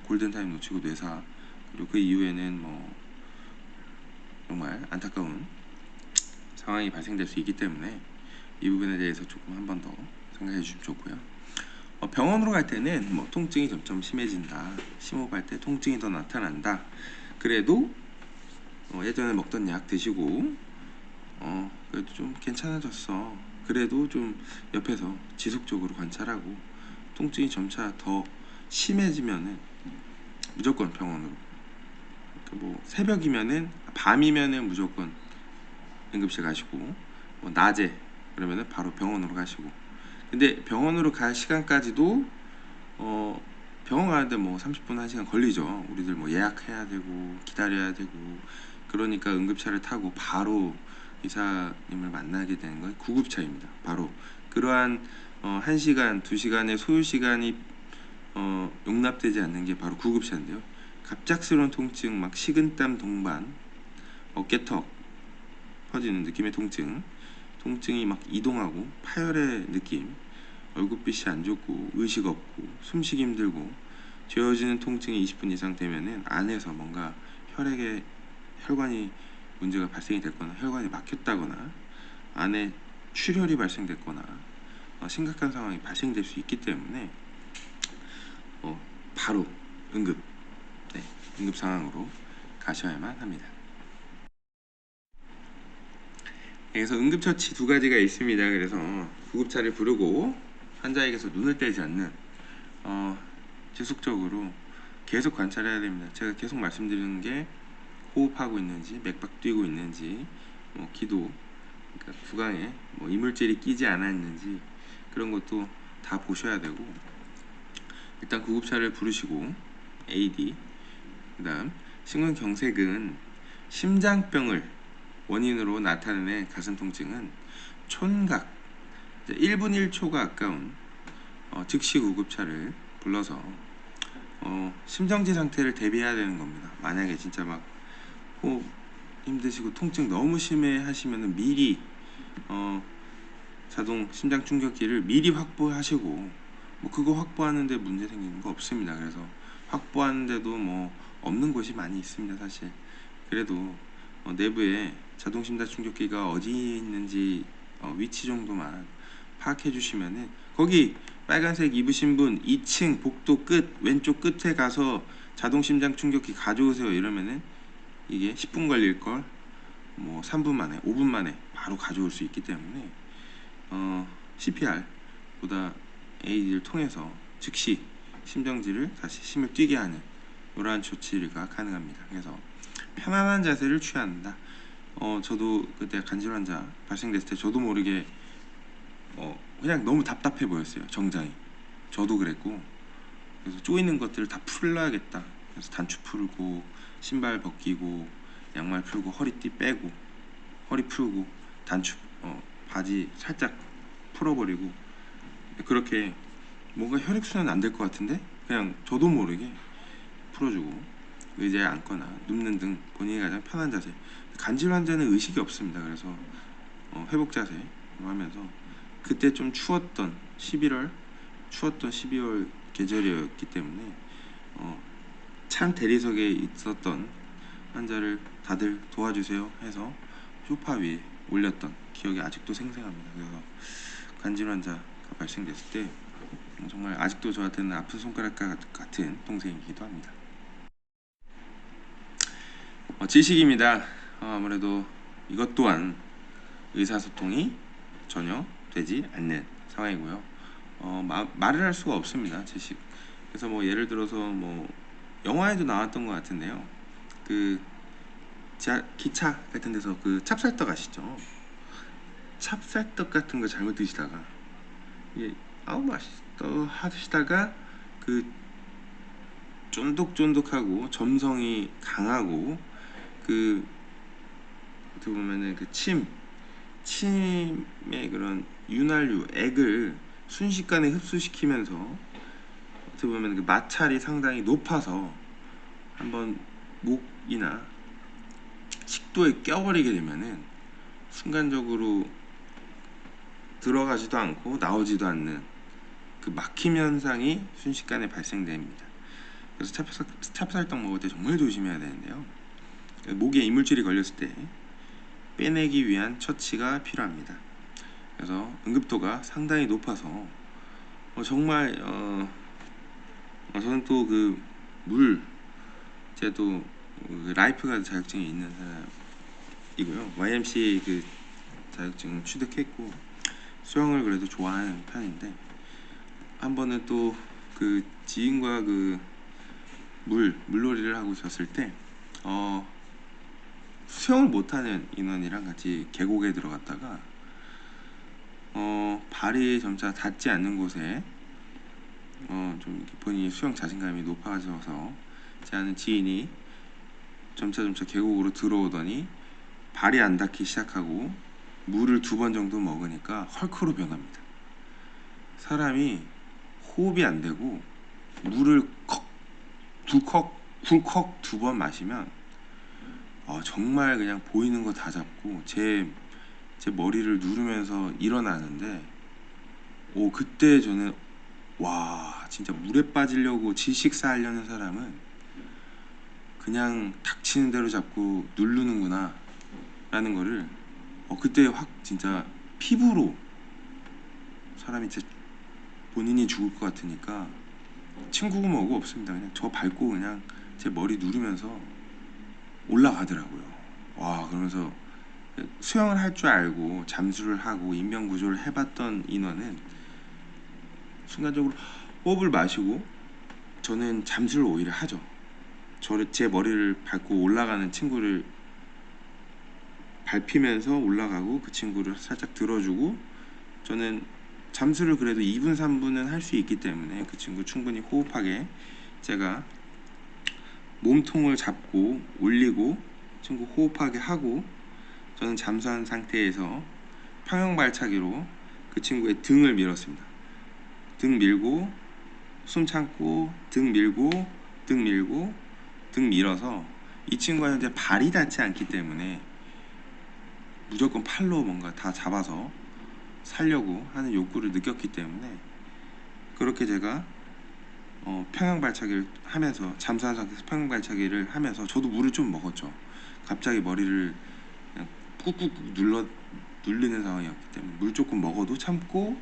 골든타임 놓치고 뇌사 그리고 그 이후에는 뭐 정말 안타까운 상황이 발생될 수 있기 때문에 이 부분에 대해서 조금 한 번 더 생각해 주시면 좋고요. 병원으로 갈 때는 뭐 통증이 점점 심해진다, 심호흡할 때 통증이 더 나타난다. 그래도 예전에 먹던 약 드시고 그래도 좀 괜찮아졌어. 그래도 좀 옆에서 지속적으로 관찰하고 통증이 점차 더 심해지면은 무조건 병원으로. 뭐 새벽이면은 밤이면은 무조건 응급실 가시고 뭐 낮에 그러면은 바로 병원으로 가시고 근데 병원으로 갈 시간까지도 병원 가는데 뭐 30분 1시간 걸리죠. 우리들 뭐 예약해야 되고 기다려야 되고, 그러니까 응급차를 타고 바로 의사님을 만나게 되는 건 구급차입니다. 바로 그러한 1시간, 2시간의 소요 시간이 용납되지 않는 게 바로 구급차인데요. 갑작스러운 통증, 막 식은땀 동반, 어깨턱 퍼지는 느낌의 통증이 막 이동하고, 파열의 느낌, 얼굴빛이 안 좋고, 의식 없고, 숨쉬기 힘들고, 죄어지는 통증이 20분 이상 되면은 안에서 뭔가 혈관이 문제가 발생이 됐거나, 혈관이 막혔다거나, 안에 출혈이 발생됐거나, 심각한 상황이 발생될 수 있기 때문에 바로 응급 상황으로 가셔야만 합니다. 그래서 응급처치 두 가지가 있습니다. 그래서 구급차를 부르고 환자에게서 눈을 떼지 않는, 지속적으로 계속 관찰해야 됩니다. 제가 계속 말씀드리는 게 호흡하고 있는지, 맥박 뛰고 있는지, 기도, 그러니까 구강에 이물질이 끼지 않았는지, 그런 것도 다 보셔야 되고, 일단 구급차를 부르시고 AED, 그다음 심근경색은 심장병을 원인으로 나타내는 가슴 통증은 촌각, 1분 1초가 아까운 즉시 구급차를 불러서 심정지 상태를 대비해야 되는 겁니다. 만약에 진짜 막 호흡 힘드시고 통증 너무 심해 하시면은 미리 자동 심장 충격기를 미리 확보하시고, 그거 확보하는데 문제 생기는 거 없습니다. 그래서 확보하는데도 없는 곳이 많이 있습니다, 사실. 그래도 내부에 자동 심장 충격기가 어디 있는지 위치 정도만 파악해 주시면은, 거기 빨간색 입으신 분 2층 복도 끝 왼쪽 끝에 가서 자동 심장 충격기 가져오세요 이러면은 이게 10분 걸릴 걸 3분 만에 5분 만에 바로 가져올 수 있기 때문에 CPR보다 AED를 통해서 즉시 심정지를 다시 심을 뛰게 하는 이러한 조치가 가능합니다. 그래서 편안한 자세를 취해야 한다. 저도 그때 간질 환자 발생됐을 때 저도 모르게 그냥 너무 답답해 보였어요. 정장이. 저도 그랬고, 그래서 쪼이는 것들을 다 풀어야겠다. 그래서 단추 풀고, 신발 벗기고, 양말 풀고, 허리띠 빼고, 허리 풀고, 단추 바지 살짝 풀어버리고, 그렇게 뭔가 혈액순환 안 될 것 같은데 그냥 저도 모르게 풀어주고, 의자에 앉거나 눕는 등 본인이 가장 편한 자세. 간질 환자는 의식이 없습니다. 그래서 회복 자세 하면서, 그때 좀 추웠던 12월 계절이었기 때문에 찬 대리석에 있었던 환자를 다들 도와주세요 해서 소파 위에 올렸던 기억이 아직도 생생합니다. 그래서 간질 환자가 발생됐을 때 정말 아직도 저한테는 아픈 손가락과 같은 동생이기도 합니다. 지식입니다. 아무래도 이것 또한 의사소통이 전혀 되지 않는 상황이고요. 말을 할 수가 없습니다. 지식. 그래서 예를 들어서 영화에도 나왔던 것 같은데요. 그 기차 같은 데서 그 찹쌀떡 아시죠? 찹쌀떡 같은 거 잘못 드시다가 이게 맛있어 하시다가 그 쫀득쫀득하고 점성이 강하고 그 어떻게 보면은 그 침의 그런 윤활유, 액을 순식간에 흡수시키면서 어떻게 보면 그 마찰이 상당히 높아서 한번 목이나 식도에 껴버리게 되면은 순간적으로 들어가지도 않고 나오지도 않는 그 막힘 현상이 순식간에 발생됩니다. 그래서 찹쌀떡 먹을 때 정말 조심해야 되는데요. 목에 이물질이 걸렸을 때 빼내기 위한 처치가 필요합니다. 그래서 응급도가 상당히 높아서 정말 저는 또 제가 또 라이프가드 자격증이 있는 사람이고요. YMCA 그 자격증 취득했고 수영을 그래도 좋아하는 편인데, 한 번은 또 그 지인과 그 물놀이를 하고 있었을 때 수영을 못하는 인원이랑 같이 계곡에 들어갔다가 발이 점차 닿지 않는 곳에 좀 이렇게 본인이 수영 자신감이 높아져서 제 아는 지인이 점차 계곡으로 들어오더니 발이 안 닿기 시작하고 물을 2번 정도 먹으니까 헐크로 변합니다. 사람이 호흡이 안 되고 물을 굴컥 2번 마시면 정말 그냥 보이는 거 다 잡고 제 머리를 누르면서 일어나는데 그때 저는 와 진짜 물에 빠지려고 질식사 하려는 사람은 그냥 닥치는 대로 잡고 누르는구나 라는 거를 그때 확 진짜 피부로 사람이 진짜 본인이 죽을 것 같으니까 친구고 뭐고 없습니다. 그냥 저 밟고 그냥 제 머리 누르면서 올라가더라고요. 와 그러면서 수영을 할 줄 알고 잠수를 하고 인명구조를 해봤던 인원은 순간적으로 호흡을 마시고 저는 잠수를 오히려 하죠. 제 머리를 밟고 올라가는 친구를 밟히면서 올라가고 그 친구를 살짝 들어주고 저는 잠수를 그래도 2분 3분은 할 수 있기 때문에 그 친구 충분히 호흡하게 제가 몸통을 잡고 올리고 친구 호흡하게 하고 저는 잠수한 상태에서 평형발차기로 그 친구의 등을 밀었습니다. 등 밀고 숨 참고 등 밀고 등 밀고 등 밀어서 이 친구가 현재 발이 닿지 않기 때문에 무조건 팔로 뭔가 다 잡아서 살려고 하는 욕구를 느꼈기 때문에 그렇게 제가 평형발차기를 하면서 잠수한 상태에서 평형발차기를 하면서 저도 물을 좀 먹었죠. 갑자기 머리를 그냥 꾹꾹 눌리는 상황이었기 때문에 물 조금 먹어도 참고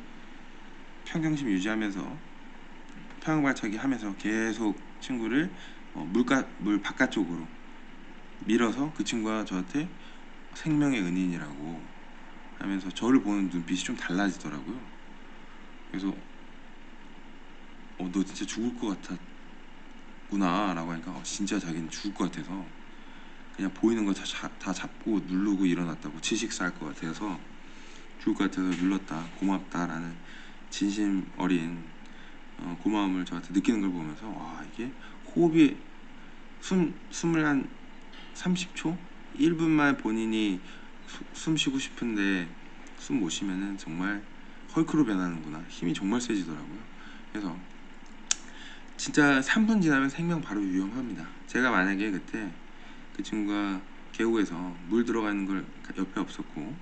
평정심 유지하면서 평형발차기 하면서 계속 친구를 물 바깥쪽으로 밀어서 그 친구가 저한테 생명의 은인이라고 하면서 저를 보는 눈빛이 좀 달라지더라고요. 그래서 너 진짜 죽을 것 같았구나 라고 하니까 진짜 자기는 죽을 것 같아서 그냥 보이는 거 다 잡고 누르고 일어났다고 질식사할 것 같아서 죽을 것 같아서 눌렀다 고맙다 라는 진심 어린 고마움을 저한테 느끼는 걸 보면서 와 이게 호흡이 숨을 한 30초? 1분만 본인이 숨 쉬고 싶은데 숨 못 쉬면은 정말 헐크로 변하는구나 힘이 정말 세지더라고요. 그래서 진짜 3분 지나면 생명 바로 위험합니다. 제가 만약에 그때 그 친구가 계곡에서 물 들어가는 걸 옆에 없었고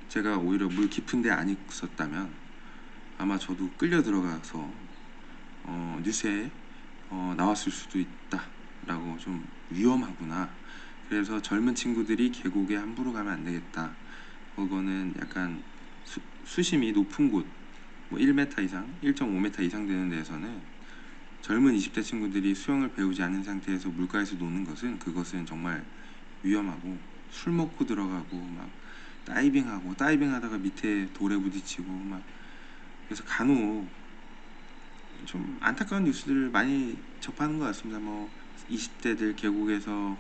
제가 오히려 물 깊은 데 안 있었다면 아마 저도 끌려 들어가서 뉴스에 나왔을 수도 있다 라고 좀 위험하구나. 그래서 젊은 친구들이 계곡에 함부로 가면 안 되겠다. 그거는 약간 수심이 높은 곳 뭐 1m 이상, 1.5m 이상 되는 데에서는 젊은 20대 친구들이 수영을 배우지 않은 상태에서 물가에서 노는 그것은 정말 위험하고 술 먹고 들어가고 막 다이빙하다가 밑에 돌에 부딪히고 막 그래서 간혹 좀 안타까운 뉴스들을 많이 접하는 것 같습니다. 뭐 20대들 계곡에서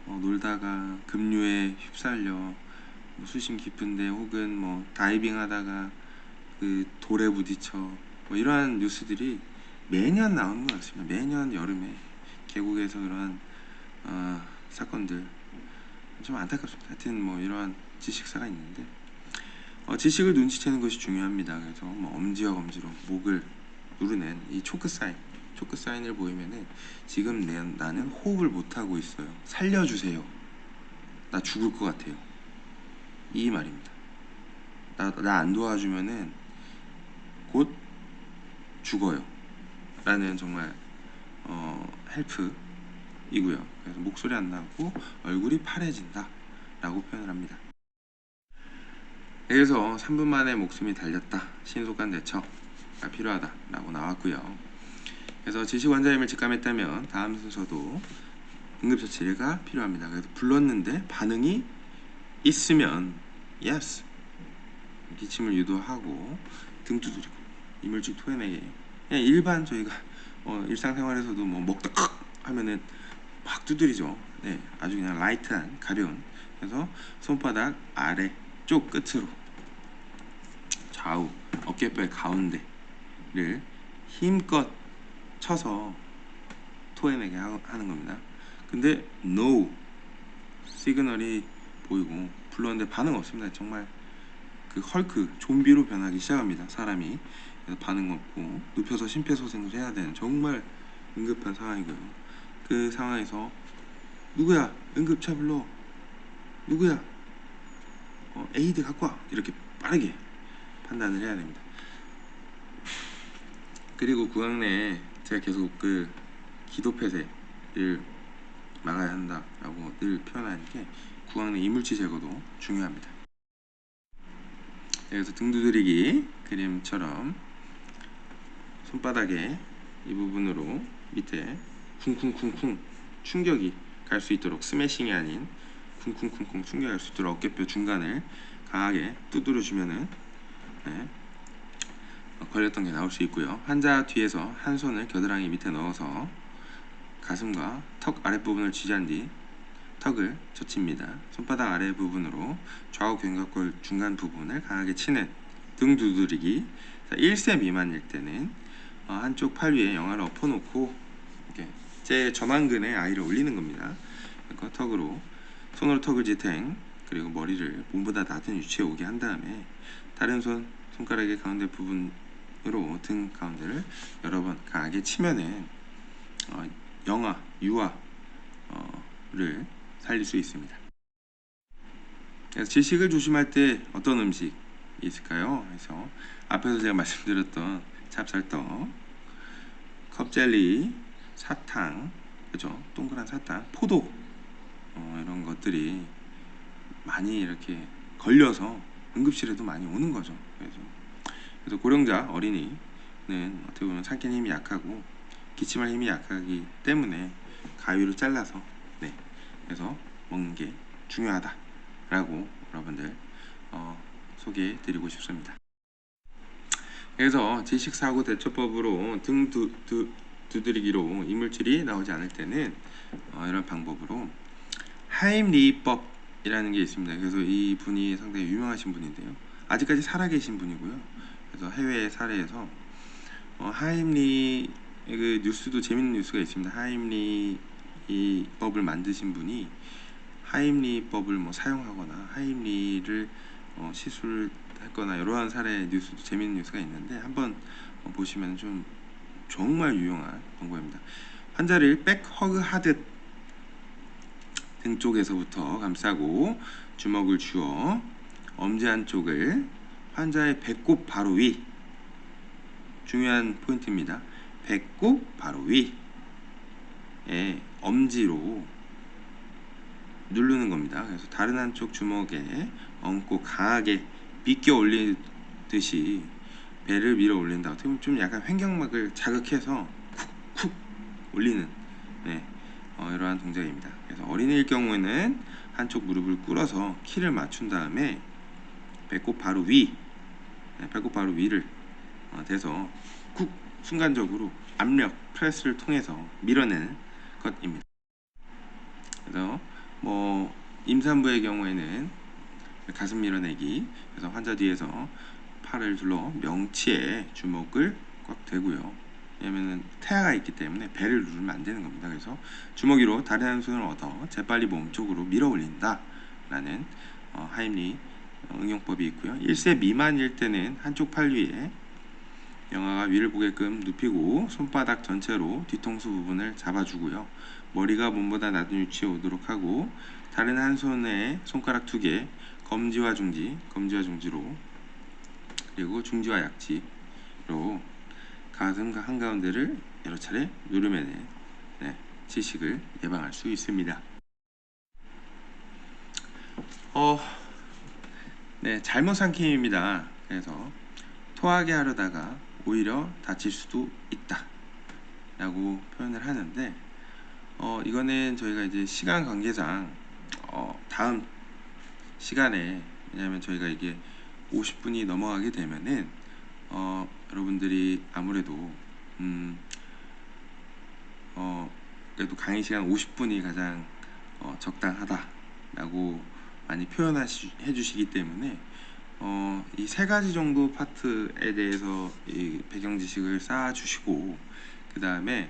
놀다가 급류에 휩쓸려 뭐 수심 깊은데 혹은 뭐 다이빙하다가 그 돌에 부딪혀 뭐 이러한 뉴스들이 매년 나오는 것 같습니다. 매년 여름에 계곡에서 그러한 사건들 좀 안타깝습니다. 하여튼 뭐 이러한 지식사가 있는데 지식을 눈치채는 것이 중요합니다. 그래서 뭐 엄지와 엄지로 목을 누르는 이 초크 사인을 보이면은 지금 나는 호흡을 못 하고 있어요. 살려주세요. 나 죽을 것 같아요. 이 말입니다. 나 안 도와주면은 곧 죽어요. 라는 정말 헬프이고요. 그래서 목소리 안 나고 얼굴이 파래진다 라고 표현을 합니다. 그래서 3분 만에 목숨이 달렸다. 신속한 대처가 필요하다 라고 나왔고요. 그래서 지식원자임을 직감했다면 다음 순서도 응급처치가 필요합니다. 그래서 불렀는데 반응이 있으면 yes 기침을 유도하고 등 두드리고 이물질 토해내게 그냥 일반 저희가 일상생활에서도 뭐 먹다 하면은 막 두드리죠. 네, 아주 그냥 라이트한 가벼운. 그래서 손바닥 아래 쪽 끝으로 좌우 어깨뼈의 가운데를 힘껏 쳐서 토해내게 하는 겁니다. 근데 no 시그널이 보이고 불렀는데 반응 없습니다. 정말 그 헐크 좀비로 변하기 시작합니다. 사람이. 그래서 반응 없고 눕혀서 심폐소생을 해야 되는 정말 응급한 상황이고요. 그 상황에서 누구야? 응급차 불러. 누구야? 에이드 갖고 와. 이렇게 빠르게 판단을 해야 됩니다. 그리고 구강 내에 제가 계속 그 기도 폐쇄를 막아야 한다라고 늘 표현하는 게 구강 내 이물질 제거도 중요합니다. 그래서 등 두드리기 그림처럼 손바닥에 이 부분으로 밑에 쿵쿵쿵쿵 충격이 갈 수 있도록 스매싱이 아닌 쿵쿵쿵쿵 충격이 갈 수 있도록 어깨뼈 중간을 강하게 두드려 주면은 네, 걸렸던 게 나올 수 있고요. 환자 뒤에서 한 손을 겨드랑이 밑에 넣어서 가슴과 턱 아랫부분을 지지한 뒤 턱을 젖힙니다. 손바닥 아래 부분으로 좌우 견갑골 중간 부분을 강하게 치는 등 두드리기. 1세 미만일 때는 한쪽 팔 위에 영화를 엎어놓고 이렇게 제 전완근에 아이를 올리는 겁니다. 그러니까 손으로 턱을 지탱, 그리고 머리를 몸보다 낮은 위치에 오게 한 다음에 다른 손가락의 가운데 부분으로 등 가운데를 여러 번 강하게 치면은 영아, 유아를 살릴 수 있습니다. 그래서 질식을 조심할 때 어떤 음식이 있을까요? 그래서 앞에서 제가 말씀드렸던 찹쌀떡, 컵젤리, 사탕, 그죠? 동그란 사탕, 포도 이런 것들이 많이 이렇게 걸려서 응급실에도 많이 오는 거죠. 그래서 고령자 어린이는 어떻게 보면 삼키는 힘이 약하고 기침할 힘이 약하기 때문에 가위로 잘라서 그래서 먹는 게 중요하다라고 여러분들 소개해드리고 싶습니다. 그래서 질식사고 대처법으로 등 두드리기로 이물질이 나오지 않을 때는 이런 방법으로 하임리법이라는 게 있습니다. 그래서 이 분이 상당히 유명하신 분인데요. 아직까지 살아계신 분이고요. 그래서 해외 사례에서 하임리 그 뉴스도 재밌는 뉴스가 있습니다. 하임리 이 법을 만드신 분이 하임리법을 사용하거나 하임리를 시술했거나 이러한 사례 뉴스도 재밌는 뉴스가 있는데 한번 보시면 좀 정말 유용한 방법입니다. 환자를 백허그 하듯 등 쪽에서부터 감싸고 주먹을 쥐어 엄지 한쪽을 환자의 배꼽 바로 위, 중요한 포인트입니다. 배꼽 바로 위에 엄지로 누르는 겁니다. 그래서 다른 한쪽 주먹에 얹고 강하게 비껴 올리듯이 배를 밀어 올린다. 어떻게 보면 좀 약간 횡격막을 자극해서 쿡쿡 올리는 이러한 동작입니다. 그래서 어린이일 경우에는 한쪽 무릎을 꿇어서 키를 맞춘 다음에 배꼽 바로 위를 대서 쿡 순간적으로 압력 프레스를 통해서 밀어내는 것입니다. 그래서 임산부의 경우에는 가슴 밀어내기, 그래서 환자 뒤에서 팔을 둘러 명치에 주먹을 꽉 대고요. 왜냐면은 태아가 있기 때문에 배를 누르면 안 되는 겁니다. 그래서 주먹이로 다른 한 손을 얻어 재빨리 몸쪽으로 밀어 올린다 라는 하임리 응용법이 있고요. 1세 미만일 때는 한쪽 팔 위에 영아가 위를 보게끔 눕히고 손바닥 전체로 뒤통수 부분을 잡아주고요. 머리가 몸보다 낮은 위치에 오도록 하고 다른 한 손에 손가락 2개, 검지와 중지로 그리고 중지와 약지로 가슴 한가운데를 여러 차례 누르면 질식을 예방할 수 있습니다. 잘못 삼킴입니다. 그래서 토하게 하려다가 오히려 다칠 수도 있다 라고 표현을 하는데 이거는 저희가 이제 시간 관계상 다음 시간에, 왜냐하면 저희가 이게 50분이 넘어가게 되면은 여러분들이 아무래도 그래도 강의 시간 50분이 가장 적당하다라고 많이 표현해 주시기 때문에 이 세 가지 정도 파트에 대해서 이 배경 지식을 쌓아주시고, 그 다음에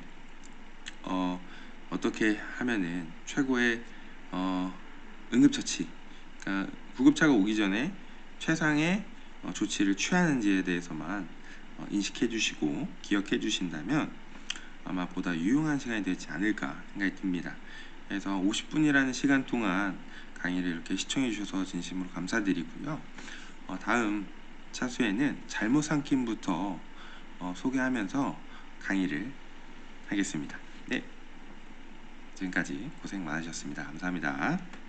어떻게 하면은 최고의 응급처치, 그러니까 구급차가 오기 전에 최상의 조치를 취하는지에 대해서만 인식해 주시고 기억해 주신다면 아마 보다 유용한 시간이 되지 않을까 생각이 듭니다. 그래서 50분이라는 시간 동안 강의를 이렇게 시청해 주셔서 진심으로 감사드리고요. 다음 차수에는 잘못 삼킴부터 소개하면서 강의를 하겠습니다. 네, 지금까지 고생 많으셨습니다. 감사합니다.